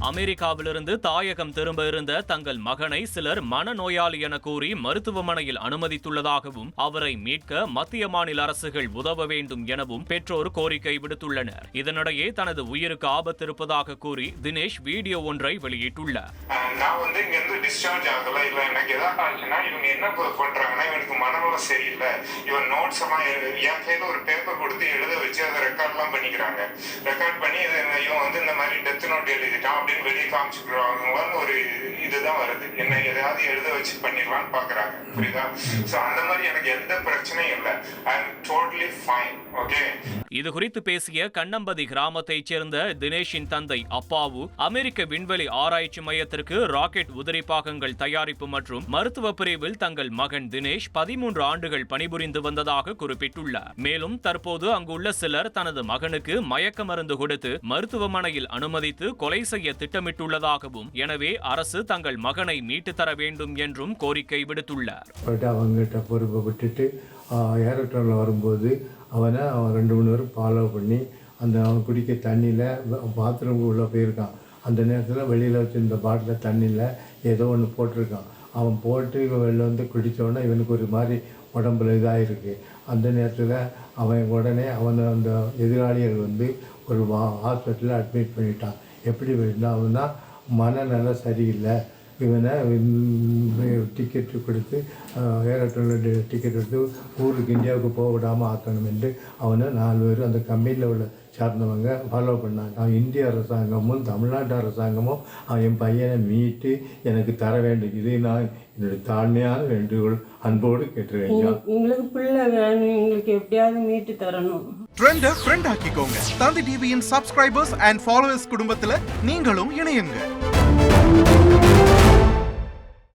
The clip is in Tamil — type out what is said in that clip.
அமெரிக்காவிலிருந்து தாயகம் திரும்ப இருந்த தங்கள் மகனை சிலர் மனநோயாளி என கூறி மருத்துவமனையில் அனுமதித்துள்ளதாகவும் அவரை மீட்க மத்திய மாநில அரசுகள் உதவ வேண்டும் எனவும் பெற்றோர் கோரிக்கை விடுத்துள்ளனர். இதனிடையே தனது உயிருக்கு ஆபத்து இருப்பதாக கூறி தினேஷ் வீடியோ ஒன்றை வெளியிட்டுள்ளார். நான் வந்து இங்க இருந்து டிஸ்சார்ஜ் ஆகல, இல்ல எனக்கு ஏதாவது ஆச்சுன்னா இவங்க என்ன பண்றாங்கன்னா, இவனுக்கு மனநலம் சரியில்லை, இவன் நோட்ஸ் எல்லாம் என் கையில ஒரு பேப்பர் கொடுத்து எழுத வச்சு அதை ரெக்கார்ட் எல்லாம் பண்ணிக்கிறாங்க. ரெக்கார்ட் பண்ணி இவன் வந்து இந்த மாதிரி டெத் நோட் எழுதிட்டான் அப்படின்னு வெளியே காமிச்சுக்கிறாங்கன்னு ஒரு இதுதான் வருது. என்ன எதாவது எழுத வச்சு பண்ணிடலான்னு பாக்குறாங்க. புரியுதா? சோ அந்த மாதிரி எனக்கு எந்த பிரச்சனையும் இல்லை. I am totally fine. Okay. இது குறித்து பேசிய கண்ணம்பதி கிராமத்தைச் சேர்ந்த தினேஷின் தந்தை அப்பாவு அமெரிக்க விண்வெளி ஆராய்ச்சி மையத்திற்கு ராக்கெட் உதிரி பாகங்கள் தயாரிப்பு மற்றும் மருத்துவ பிரிவில் தங்கள் மகன் தினேஷ் 13 ஆண்டுகள் பணிபுரிந்து வந்ததாக குறிப்பிட்டுள்ளார். மேலும் தற்போது அங்குள்ள சிலர் தனது மகனுக்கு மயக்க மருந்து கொடுத்து மருத்துவமனையில் அனுமதித்து கொலை செய்ய திட்டமிட்டுள்ளதாகவும், எனவே அரசு தங்கள் மகனை மீட்டு தர வேண்டும் என்றும் கோரிக்கை விடுத்துள்ளார். அவங்ககிட்ட பொறுப்பை விட்டுட்டு ஏரோட்ரோனில் வரும்போது அவன் 2-3 பேரும் ஃபாலோ பண்ணி அவன் குடிக்க தண்ணியில் பாத்ரூமுக்கு உள்ளே போயிருக்கான். அந்த நேரத்தில் வெளியில் வச்சுருந்த பாட்டில் தண்ணியில் ஏதோ ஒன்று போட்டிருக்கான். அவன் போட்டு வெளில வந்து குடித்தோடனே இவனுக்கு ஒரு மாதிரி உடம்புல இதாகிருக்கு. அந்த நேரத்தில் அவன் உடனே அந்த எதிராளிகள் வந்து ஒரு ஹாஸ்பிட்டலில் அட்மிட் பண்ணிட்டான். எப்படி அவன்னா மனநலம் சரியில்லை, இவனை டிக்கெட்டு கொடுத்து ஏரோட்ரோனில் டிக்கெட் எடுத்து ஊருக்கு இந்தியாவுக்கு போக விடாமல் ஆக்கணும் என்று அவனை 4 பேர் அந்த கம்பெனியில் உள்ள சார்ந்தவங்க ஃபாலோ பண்ணாங்க. இந்திய அரசாங்கமும் தமிழ்நாட்டு அரசாங்கமும் என் பையனை மீட்டு எனக்கு தர வேண்டும். இதை நான் என்னுடைய தாழ்மையான வேண்டுகோள் அன்போடு கேட்டுருவேன். எங்களுக்கு பிள்ளை வேணும், எங்களுக்கு எப்படியாவது மீட்டு தரணும். ட்ரெண்டை ஃப்ரெண்ட் ஆக்கிக்கோங்க. தந்தி டிவியின் சப்ஸ்கிரைபர்ஸ் அண்ட் ஃபாலோவர்ஸ் குடும்பத்தில் நீங்களும் இணையுங்க.